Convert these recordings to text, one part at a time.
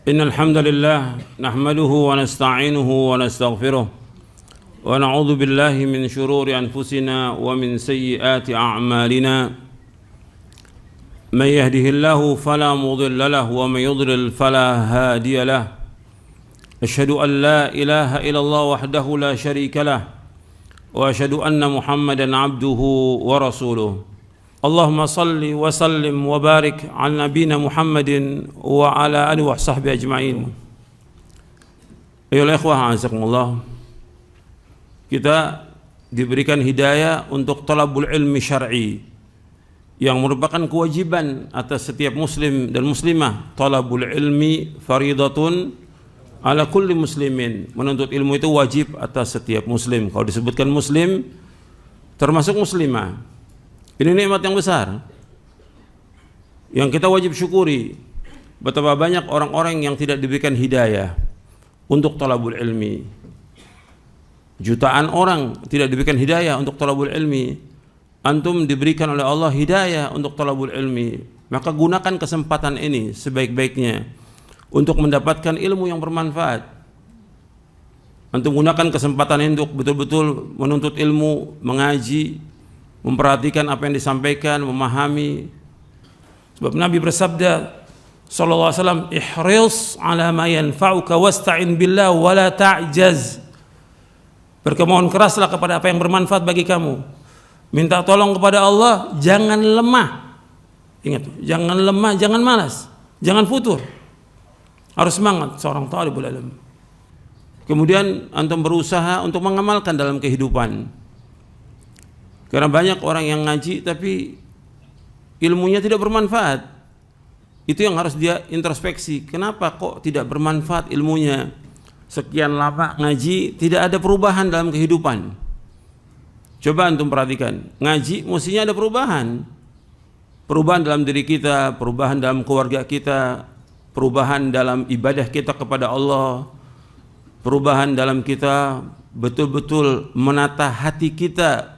إن الحمد لله نحمده ونستعينه ونستغفره ونعوذ بالله من شرور أنفسنا ومن سيئات أعمالنا من يهده الله فلا مضل له ومن يضلل فلا هادي له أشهد أن لا إله إلا الله وحده لا شريك له وأشهد أن محمدا عبده ورسوله اللهم صل وسلم وبارك على نبينا محمد وعلى آله وصحبه أجمعين. Ayolah ikhwah, azakumullah. Kita diberikan hidayah untuk talabul ilmi syar'i yang merupakan kewajiban atas setiap muslim dan muslimah. Talabul ilmi faridatun ala kulli muslimin. Menuntut ilmu itu wajib atas setiap muslim. Kalau disebutkan muslim termasuk muslimah. Ini nikmat yang besar yang kita wajib syukuri. Betapa banyak orang-orang yang tidak diberikan hidayah untuk talabul ilmi. Jutaan orang tidak diberikan hidayah untuk talabul ilmi. Antum diberikan oleh Allah hidayah untuk talabul ilmi. Maka gunakan kesempatan ini sebaik-baiknya untuk mendapatkan ilmu yang bermanfaat. Antum gunakan kesempatan ini untuk betul-betul menuntut ilmu, mengaji, memperhatikan apa yang disampaikan, memahami. Sebab Nabi bersabda sallallahu alaihi wasallam, ihris ala ma yanfa'uka wasta'in billah wa la ta'jaz. Berkemohon keraslah kepada apa yang bermanfaat bagi kamu. Minta tolong kepada Allah, jangan lemah. Ingat, jangan lemah, jangan malas, jangan futur. Harus semangat seorang talibul ilm. Kemudian antum berusaha untuk mengamalkan dalam kehidupan. Karena banyak orang yang ngaji tapi ilmunya tidak bermanfaat. Itu yang harus dia introspeksi. Kenapa kok tidak bermanfaat ilmunya? Sekian lama ngaji tidak ada perubahan dalam kehidupan. Coba antum perhatikan, ngaji mestinya ada perubahan. Perubahan dalam diri kita, perubahan dalam keluarga kita, perubahan dalam ibadah kita kepada Allah, perubahan dalam kita betul-betul menata hati kita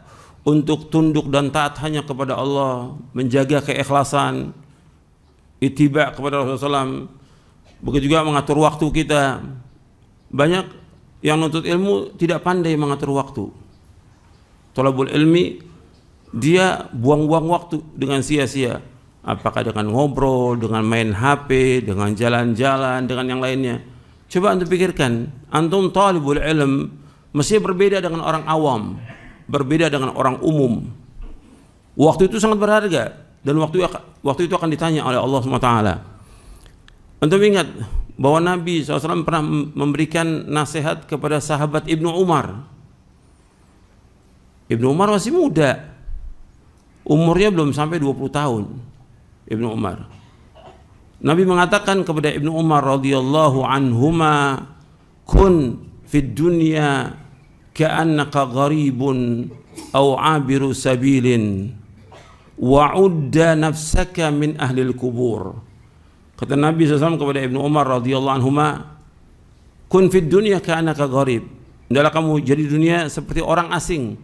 untuk tunduk dan taat hanya kepada Allah, menjaga keikhlasan, ittiba kepada Rasulullah SAW. Begitu juga mengatur waktu kita. Banyak yang nuntut ilmu tidak pandai mengatur waktu. Talabul ilmi dia buang-buang waktu dengan sia-sia. Apakah dengan ngobrol, dengan main HP, dengan jalan-jalan, dengan yang lainnya. Coba antum pikirkan, antum talibul ilm mesti berbeda dengan orang awam, berbeda dengan orang umum. Waktu itu sangat berharga dan waktu itu akan ditanya oleh Allah SWT. Antum ingat bahwa Nabi SAW pernah memberikan nasihat kepada sahabat Ibnu Umar. Ibnu Umar masih muda, umurnya belum sampai 20 tahun. Ibnu Umar, Nabi mengatakan kepada Ibnu Umar radhiyallahu anhuma, kun fid dunya ka'annaka gharibun aw 'abiru sabilin wa'udda nafsaka min ahlil kubur. Kata Nabi SAW kepada Ibnu Umar radhiyallahu anhuma, kun fid dunya ka'annaka gharib, hendaklah kamu jadi dunia seperti orang asing,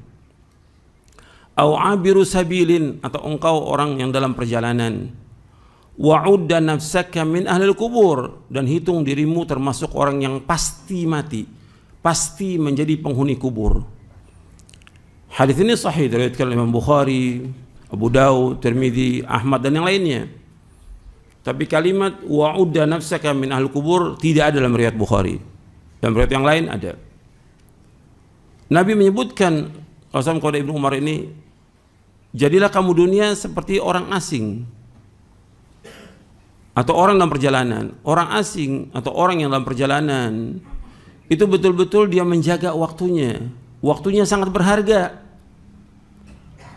aw 'abiru sabilin, atau engkau orang yang dalam perjalanan, wa'udda nafsaka min ahlil kubur, dan hitung dirimu termasuk orang yang pasti mati, pasti menjadi penghuni kubur. Hadis ini sahih diriwayatkan oleh Imam Bukhari, Abu Daud, Tirmidzi, Ahmad dan yang lainnya. Tapi kalimat wa'udda nafsaka min ahlil kubur tidak ada dalam riwayat Bukhari. Dalam riwayat yang lain ada. Nabi menyebutkan kepada Ibnu Umar ini, jadilah kamu dunia seperti orang asing atau orang dalam perjalanan. Orang asing atau orang yang dalam perjalanan itu betul-betul dia menjaga waktunya. Waktunya sangat berharga.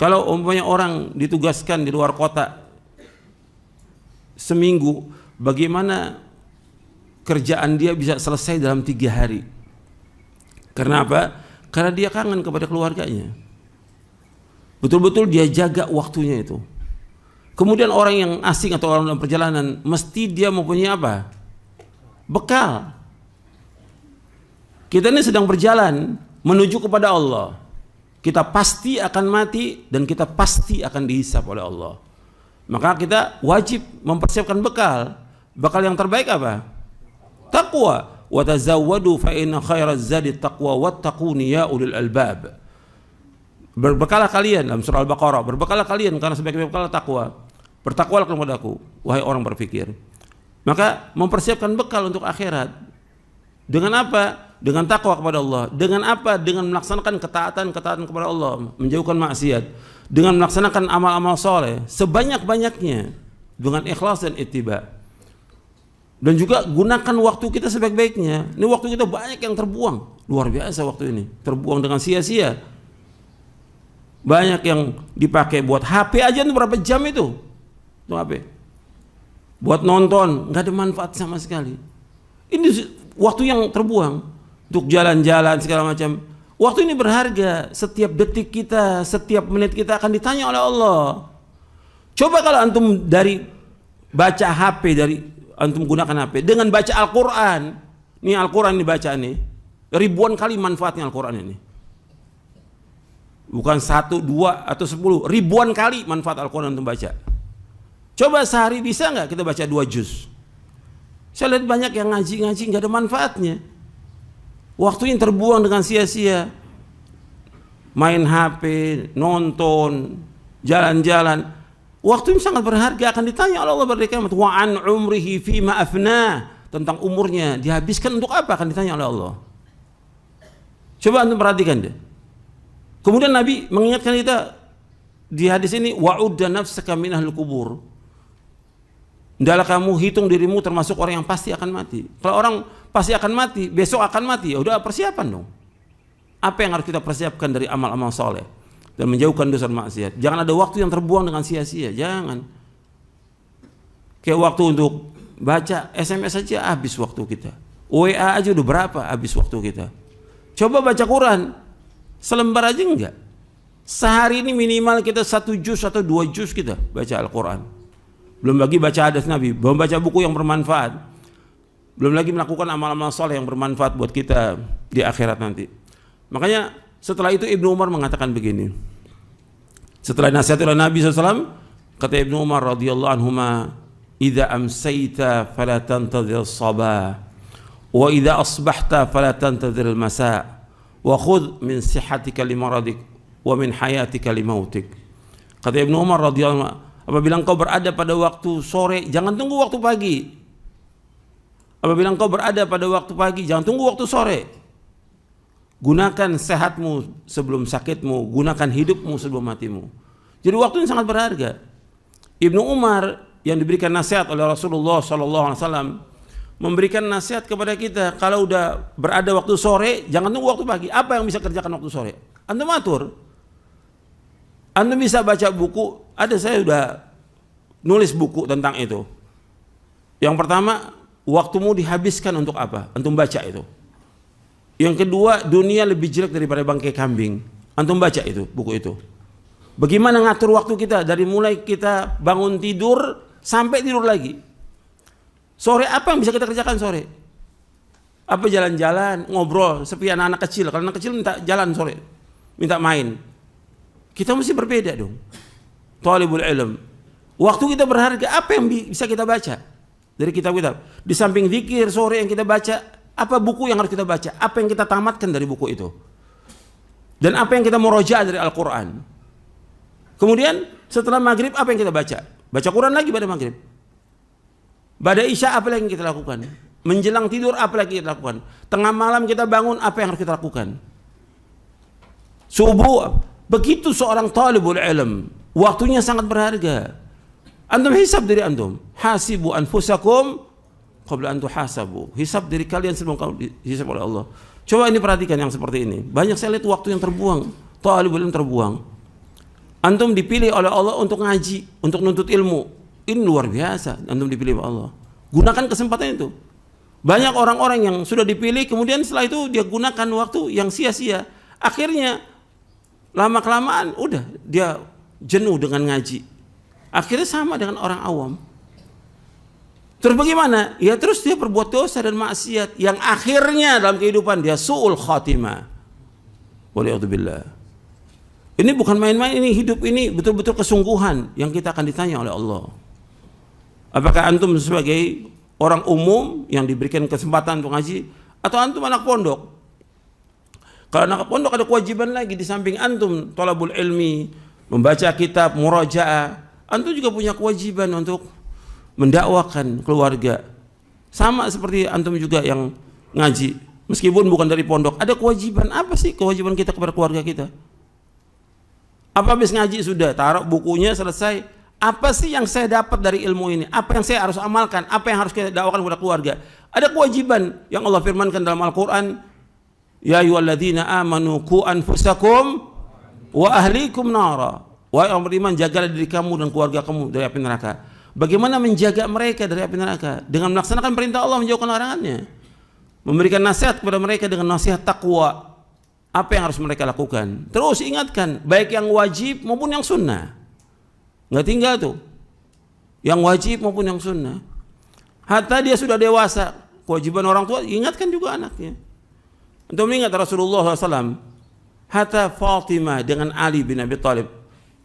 Kalau umpamanya orang ditugaskan di luar kota seminggu, bagaimana kerjaan dia bisa selesai dalam 3 hari? Karena apa? Karena dia kangen kepada keluarganya. Betul-betul dia jaga waktunya itu. Kemudian orang yang asing atau orang dalam perjalanan mesti dia mempunyai apa? Bekal. Kita ini sedang berjalan menuju kepada Allah. Kita pasti akan mati dan kita pasti akan dihisab oleh Allah. Maka kita wajib mempersiapkan bekal. Bekal yang terbaik apa? taqwa wa tazawwadu fa inna khairaz zadi taqwa wattaquni ya ulil albab. Berbekalah kalian dalam surah Al-Baqarah, berbekalah kalian karena sebaik-baik bekal takwa. Bertakwalah kepadaku wahai orang berpikir. Maka mempersiapkan bekal untuk akhirat. Dengan apa? Dengan takwa kepada Allah. Dengan apa? Dengan melaksanakan ketaatan kepada Allah, menjauhkan maksiat. Dengan melaksanakan amal-amal soleh sebanyak-banyaknya dengan ikhlas dan ittiba. Dan juga gunakan waktu kita sebaik-baiknya. Ini waktu kita banyak yang terbuang. Luar biasa waktu ini. Terbuang dengan sia-sia. Banyak yang dipakai buat HP aja itu berapa jam itu? Itu HP. Buat nonton, nggak ada manfaat sama sekali. Ini waktu yang terbuang untuk jalan-jalan segala macam. Waktu ini berharga. Setiap detik kita, setiap menit kita akan ditanya oleh Allah. Coba kalau antum dari baca HP, dari antum gunakan HP dengan baca Al-Quran. Ini Al-Quran dibaca nih. Ribuan kali manfaatnya Al-Quran ini. Bukan 1, 2, atau 10, ribuan kali manfaat Al-Quran untuk baca. Coba sehari bisa nggak kita baca 2 juz? Saya lihat banyak yang ngaji nggak ada manfaatnya. Waktunya terbuang dengan sia-sia. Main HP, nonton, jalan-jalan. Waktu ini sangat berharga, akan ditanya oleh Allah pada kiamat. Wa an umrihi fima afna. Tentang umurnya dihabiskan untuk apa, akan ditanya oleh Allah. Coba antum perhatikan deh. Kemudian Nabi mengingatkan kita di hadis ini, wa'udda nafsaka min ahlil kubur. Hendaklah kamu hitung dirimu termasuk orang yang pasti akan mati. Kalau orang pasti akan mati, besok akan mati, ya udah persiapan dong. Apa yang harus kita persiapkan dari amal-amal soleh dan menjauhkan dosa dan maksiat. Jangan ada waktu yang terbuang dengan sia-sia, jangan. Kayak waktu untuk baca SMS aja habis waktu kita. WA aja udah berapa habis waktu kita. Coba baca Quran. Selembar aja enggak. Sehari ini minimal kita 1 juz atau 2 juz kita baca Al-Quran. Belum lagi baca hadis Nabi, belum baca buku yang bermanfaat. Belum lagi melakukan amal-amal soleh yang bermanfaat buat kita di akhirat nanti. Makanya setelah itu Ibnu Umar mengatakan begini. Setelah nasihat oleh Nabi SAW, kata Ibnu Umar radhiyallahu anhuma, "Idza amsayta fala tantadhir as-sabah, wa idza asbahta fala tantadhir al-masa'." Wa khudh min sihatika limaradik wa min hayatika limautik. Kata Ibnu Umar radhiyallahu anhu, apabila engkau berada pada waktu sore, jangan tunggu waktu pagi. Apabila engkau berada pada waktu pagi, jangan tunggu waktu sore. Gunakan sehatmu sebelum sakitmu, gunakan hidupmu sebelum matimu. Jadi waktu ini sangat berharga. Ibnu Umar yang diberikan nasihat oleh Rasulullah SAW memberikan nasihat kepada kita, kalau udah berada waktu sore, jangan tunggu waktu pagi. Apa yang bisa kerjakan waktu sore? Antum atur. Antum bisa baca buku. Ada, saya udah nulis buku tentang itu. Yang pertama, waktumu dihabiskan untuk apa? Antum baca itu. Yang kedua, dunia lebih jelek daripada bangkai kambing. Antum baca itu, buku itu. Bagaimana ngatur waktu kita dari mulai kita bangun tidur sampai tidur lagi. Sore apa yang bisa kita kerjakan sore? Apa jalan-jalan, ngobrol seperti anak-anak kecil. Kalau anak kecil minta jalan sore, minta main. Kita mesti berbeda dong. Thalibul ilm. Waktu kita berharga, apa yang bisa kita baca dari kitab-kitab? Di samping zikir sore yang kita baca, apa buku yang harus kita baca? Apa yang kita tamatkan dari buku itu? Dan apa yang kita murojaah dari Al-Quran? Kemudian setelah maghrib apa yang kita baca? Baca Quran lagi pada maghrib. Pada Isya apa lagi yang kita lakukan? Menjelang tidur apa lagi kita lakukan? Tengah malam kita bangun apa yang harus kita lakukan? Subuh. Begitu seorang talibul ilm, waktunya sangat berharga. Antum hisab diri antum. Hasibu anfusakum qabla an tuhasabu. Hisab diri kalian sebelum kamu dihisab oleh Allah. Coba ini perhatikan yang seperti ini. Banyak saya lihat waktu yang terbuang. Talibul ilm terbuang. Antum dipilih oleh Allah untuk ngaji, untuk nuntut ilmu. Ini luar biasa, antum dipilih oleh Allah. Gunakan kesempatan itu. Banyak orang-orang yang sudah dipilih, kemudian setelah itu dia gunakan waktu yang sia-sia. Akhirnya lama-kelamaan udah dia jenuh dengan ngaji. Akhirnya sama dengan orang awam. Terus bagaimana? Ya terus dia berbuat dosa dan maksiat yang akhirnya dalam kehidupan dia su'ul khatimah. Waliyadzubillah. Ini bukan main-main, ini hidup ini betul-betul kesungguhan yang kita akan ditanya oleh Allah. Apakah antum sebagai orang umum yang diberikan kesempatan untuk ngaji, atau antum anak pondok? Kalau anak pondok ada kewajiban lagi di samping antum thalabul ilmi, membaca kitab, murajaah, antum juga punya kewajiban untuk mendakwakan keluarga. Sama seperti antum juga yang ngaji, meskipun bukan dari pondok, ada kewajiban. Apa sih kewajiban kita kepada keluarga kita? Apa habis ngaji sudah, taruh bukunya, selesai? Apa sih yang saya dapat dari ilmu ini? Apa yang saya harus amalkan? Apa yang harus kita dakwakan kepada keluarga? Ada kewajiban yang Allah firmankan dalam Al-Quran, ya ayyuhalladzina amanu qu anfusakum wa ahlikum nara. Wahai orang beriman, jagalah diri kamu dan keluarga kamu dari api neraka. Bagaimana menjaga mereka dari api neraka? Dengan melaksanakan perintah Allah, menjauhkan larangannya. Memberikan nasihat kepada mereka dengan nasihat takwa. Apa yang harus mereka lakukan? Terus ingatkan, baik yang wajib maupun yang sunnah. Nggak tinggal tuh, yang wajib maupun yang sunnah. Hatta dia sudah dewasa, kewajiban orang tua, ingatkan juga anaknya. Untuk mengingat Rasulullah SAW, hatta Fatimah dengan Ali bin Abi Thalib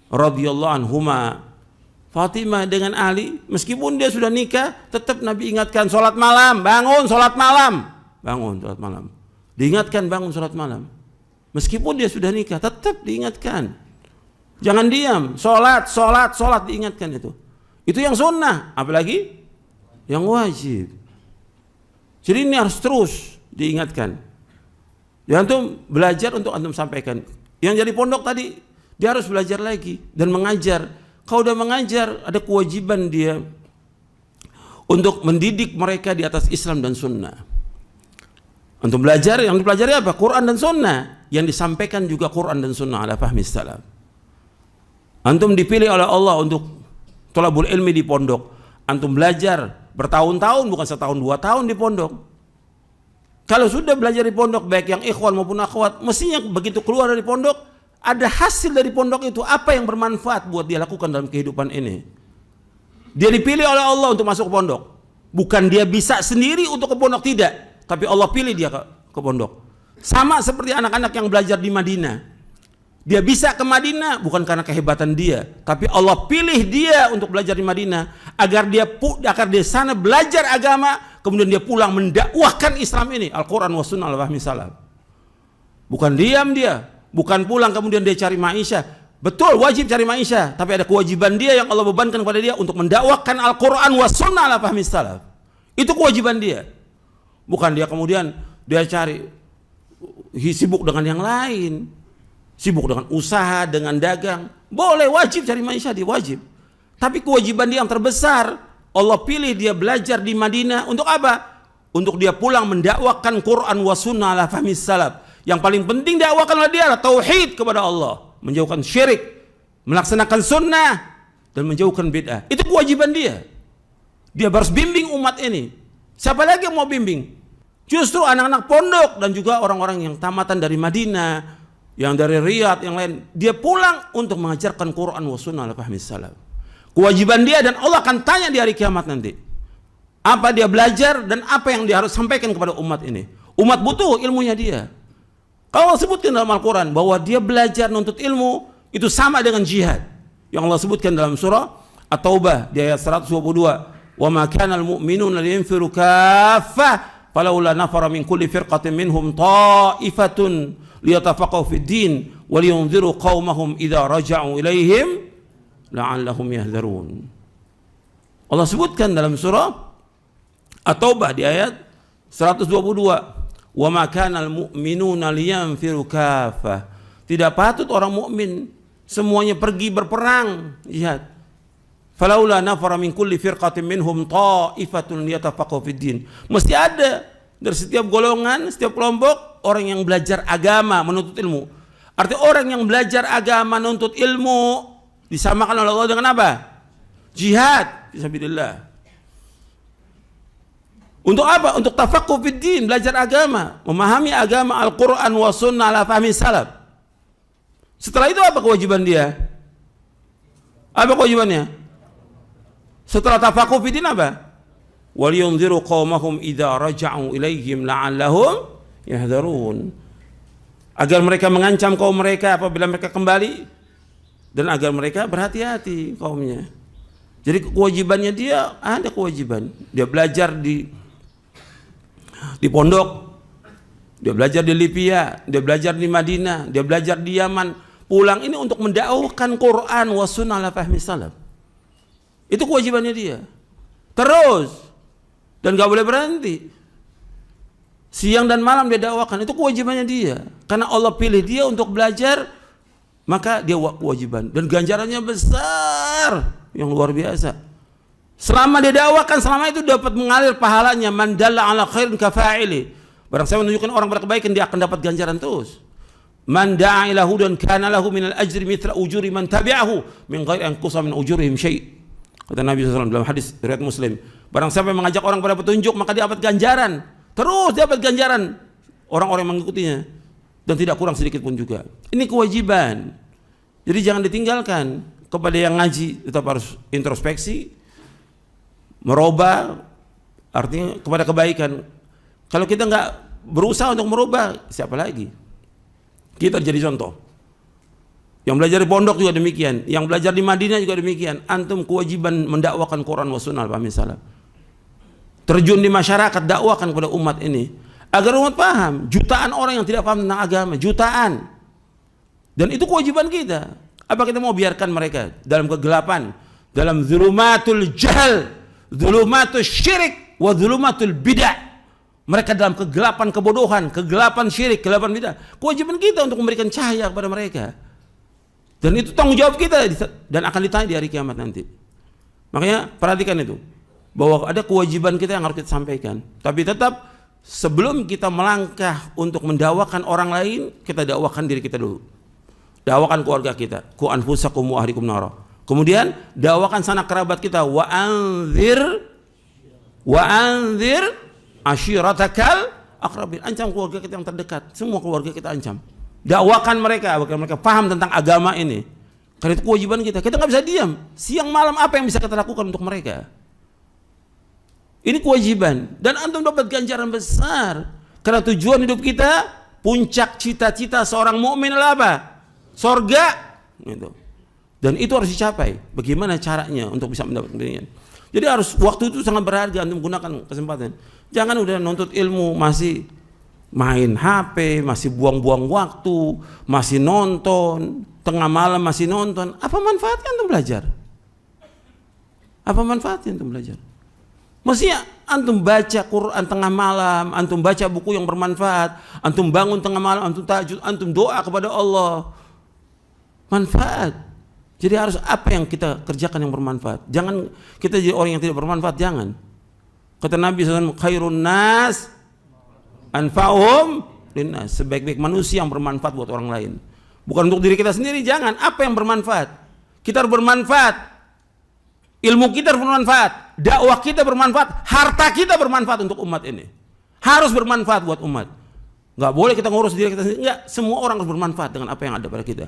radhiyallahu anhuma. Fatimah dengan Ali, meskipun dia sudah nikah, tetap Nabi ingatkan sholat malam, bangun sholat malam, bangun sholat malam. Diingatkan bangun sholat malam. Meskipun dia sudah nikah, tetap diingatkan. Jangan diam, sholat, sholat, sholat, diingatkan itu. Itu yang sunnah, apalagi yang wajib. Jadi ini harus terus diingatkan. Ya antum belajar untuk antum sampaikan. Yang jadi pondok tadi, dia harus belajar lagi dan mengajar. Kalau udah mengajar, ada kewajiban dia untuk mendidik mereka di atas Islam dan Sunnah. Untuk belajar, yang dipelajari apa? Quran dan Sunnah. Yang disampaikan juga Quran dan Sunnah ala fahmi salaf. Antum dipilih oleh Allah untuk thalabul ilmi di pondok. Antum belajar bertahun-tahun, bukan setahun 2 tahun di pondok. Kalau sudah belajar di pondok, baik yang ikhwan maupun akhwat, mestinya begitu keluar dari pondok, ada hasil dari pondok itu, apa yang bermanfaat buat dia lakukan dalam kehidupan ini. Dia dipilih oleh Allah untuk masuk ke pondok. Bukan dia bisa sendiri untuk ke pondok, tidak. Tapi Allah pilih dia ke pondok. Sama seperti anak-anak yang belajar di Madinah. Dia bisa ke Madinah bukan karena kehebatan dia, tapi Allah pilih dia untuk belajar di Madinah agar dia di sana belajar agama, kemudian dia pulang mendakwahkan Islam ini, Al-Quran wa Sunnah al-Fahmi Salaf. Bukan diam dia, bukan pulang kemudian dia cari maisha. Betul, wajib cari maisha, tapi ada kewajiban dia yang Allah bebankan kepada dia untuk mendakwahkan Al-Quran wa Sunnah al-Fahmi Salaf. Itu kewajiban dia. Bukan dia kemudian dia cari sibuk dengan yang lain, sibuk dengan usaha, dengan dagang. Boleh, wajib cari maisha, dia wajib. Tapi kewajiban dia yang terbesar, Allah pilih dia belajar di Madinah untuk apa? Untuk dia pulang mendakwahkan Quran wa Sunnah ala fahmi salaf. Yang paling penting dakwakan oleh dia adalah tauhid kepada Allah, menjauhkan syirik, melaksanakan sunnah, dan menjauhkan bid'ah. Itu kewajiban dia. Dia harus bimbing umat ini. Siapa lagi yang mau bimbing? Justru anak-anak pondok dan juga orang-orang yang tamatan dari Madinah, yang dari Riyadh, yang lain. Dia pulang untuk mengajarkan Quran wa Sunnah ala fahmi salaf. Kewajiban dia, dan Allah akan tanya di hari kiamat nanti. Apa dia belajar dan apa yang dia harus sampaikan kepada umat ini. Umat butuh ilmunya dia. Kalau Allah sebutkan dalam Al-Quran bahwa dia belajar nuntut ilmu itu sama dengan jihad. Yang Allah sebutkan dalam surah At-Taubah di ayat 122. Wa ma kana al-mu'minuna liyanfiru kaffah falaula nafara min kulli firqatin minhum ta'ifatun liyatafaqahu fid din wa liyunziru qaumahum idza raja'u ilaihim la'allahum yahdharun. Allah sebutkan dalam surah At-Taubah di ayat 122. Wa ma kana al-mu'minuna liyanfiru kaffah. Tidak patut orang mukmin semuanya pergi berperang jihad. Falaula nafara min kulli firqatin minhum ta'ifatun liyatafaqahu fid din. Mesti ada dari setiap golongan, setiap kelompok orang yang belajar agama, menuntut ilmu. Artinya orang yang belajar agama, menuntut ilmu disamakan oleh Allah dengan apa? Jihad fisabilillah. Untuk apa? Untuk tafaqquh fid din, belajar agama, memahami agama Al-Quran wa Sunnah ala fahmi salaf. Setelah itu apa kewajiban dia? Apa kewajibannya? Setelah tafaqquh fid din apa? Waliyunziru qaumahum idza raja'u ilaihim la'allahum yahdharun. Agar mereka mengancam kaum mereka apabila mereka kembali, dan agar mereka berhati-hati kaumnya. Jadi kewajibannya dia ada kewajiban. Dia belajar di pondok, dia belajar di Libya, dia belajar di Madinah, dia belajar di Yaman. Pulang ini untuk mendakwahkan Quran wa sunnah ala fahmi salaf. Itu kewajibannya dia. Terus, dan gak boleh berhenti. Siang dan malam dia dakwakan, itu kewajibannya dia. Karena Allah pilih dia untuk belajar, maka dia kewajiban. Dan ganjarannya besar, yang luar biasa. Selama dia dakwakan, selama itu dapat mengalir pahalanya. Man dalla ala khairin kafa'ili. Barang saya menunjukkan orang berkebaikan, dia akan dapat ganjaran terus. Man da'a ila hudan kana lahu minal ajri mithla ujuri man tabi'ahu min ghairi an qusa min ujurihim syai'. Kata Nabi SAW dalam hadis riwayat Muslim, barang siapa yang mengajak orang pada petunjuk, maka dia dapat ganjaran. Terus dia dapat ganjaran orang-orang yang mengikutinya, dan tidak kurang sedikit pun juga. Ini kewajiban. Jadi jangan ditinggalkan. Kepada yang ngaji tetap harus introspeksi, merubah, artinya kepada kebaikan. Kalau kita nggak berusaha untuk merubah, siapa lagi? Kita jadi contoh. Yang belajar di pondok juga demikian, yang belajar di Madinah juga demikian. Antum kewajiban mendakwakan Quran wa sunnah al-fahmi salaf. Terjun di masyarakat, dakwakan kepada umat ini agar umat paham. Jutaan orang yang tidak paham tentang agama, jutaan. Dan itu kewajiban kita. Apa kita mau biarkan mereka dalam kegelapan, dalam zulumatul jahl, zulumatul syirik, wa zulumatul bid'ah? Mereka dalam kegelapan kebodohan, kegelapan syirik, kegelapan bid'ah. Kewajiban kita untuk memberikan cahaya kepada mereka. Dan itu tanggung jawab kita, dan akan ditanya di hari kiamat nanti. Makanya perhatikan itu, bahwa ada kewajiban kita yang harus kita sampaikan. Tapi tetap sebelum kita melangkah untuk mendakwakan orang lain, kita dakwakan diri kita dulu. Dakwakan keluarga kita, ku anfusakum wa ahlikum nara. Kemudian dakwakan sanak kerabat kita, wa anzir ashiratakal aqrabin. Ancam keluarga kita yang terdekat, semua keluarga kita ancam. Dakwakan mereka agar mereka paham tentang agama ini. Karena itu kewajiban kita. Kita nggak bisa diam. Siang malam apa yang bisa kita lakukan untuk mereka? Ini kewajiban, dan antum dapat ganjaran besar. Karena tujuan hidup kita, puncak cita-cita seorang mukmin adalah apa? Sorga, gitu. Dan itu harus dicapai. Bagaimana caranya untuk bisa mendapatkan ini? Jadi harus, waktu itu sangat berharga untuk menggunakan kesempatan. Jangan udah nuntut ilmu masih main HP, masih buang-buang waktu, masih nonton, tengah malam masih nonton. Apa manfaatnya untuk belajar? Apa manfaatnya untuk belajar? Mestinya antum baca Quran tengah malam, antum baca buku yang bermanfaat, antum bangun tengah malam, antum tahajud, antum doa kepada Allah. Manfaat. Jadi harus apa yang kita kerjakan yang bermanfaat. Jangan kita jadi orang yang tidak bermanfaat, jangan. Kata Nabi SAW, khairun nas anfa'uhum linnas. Sebaik-baik manusia yang bermanfaat buat orang lain. Bukan untuk diri kita sendiri, jangan. Apa yang bermanfaat? Kita harus bermanfaat. Ilmu kita harus bermanfaat. Dakwah kita bermanfaat. Harta kita bermanfaat untuk umat ini. Harus bermanfaat buat umat. Nggak boleh kita ngurus diri kita sendiri. Nggak, semua orang harus bermanfaat dengan apa yang ada pada kita.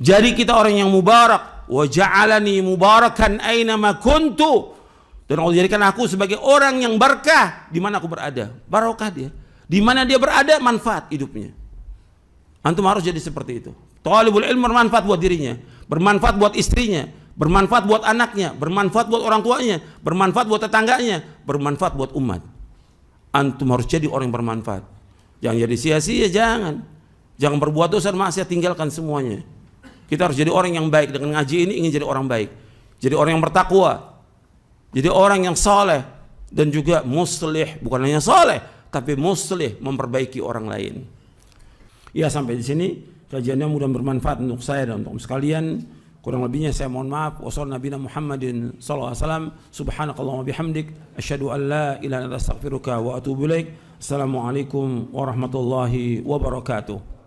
Jadi kita orang yang mubarak. Wa ja'alani mubarakan aina ma kuntu. Dan Allah jadikan aku sebagai orang yang berkah di mana aku berada. Barokah dia. Di mana dia berada, manfaat hidupnya. Antum harus jadi seperti itu. Thalibul ilm bermanfaat buat dirinya, bermanfaat buat istrinya, bermanfaat buat anaknya, bermanfaat buat orang tuanya, bermanfaat buat tetangganya, bermanfaat buat umat. Antum harus jadi orang yang bermanfaat. Jangan jadi sia-sia, jangan. Jangan berbuat dosa maksiat, tinggalkan semuanya. Kita harus jadi orang yang baik. Dengan ngaji ini ingin jadi orang baik. Jadi orang yang bertakwa. Jadi orang yang saleh dan juga muslih, bukan hanya saleh, tapi muslih, memperbaiki orang lain. Ya, sampai di sini kajiannya mudah bermanfaat untuk saya dan untuk sekalian. Kurang lebihnya saya mohon maaf. Wassalamualaikum Muhammadin sallallahu alaihi wasallam. Subhanakallahumma bihamdik asyhadu an la ilaha illa anta astaghfiruka wa atubu ilaik. Assalamualaikum warahmatullahi wabarakatuh.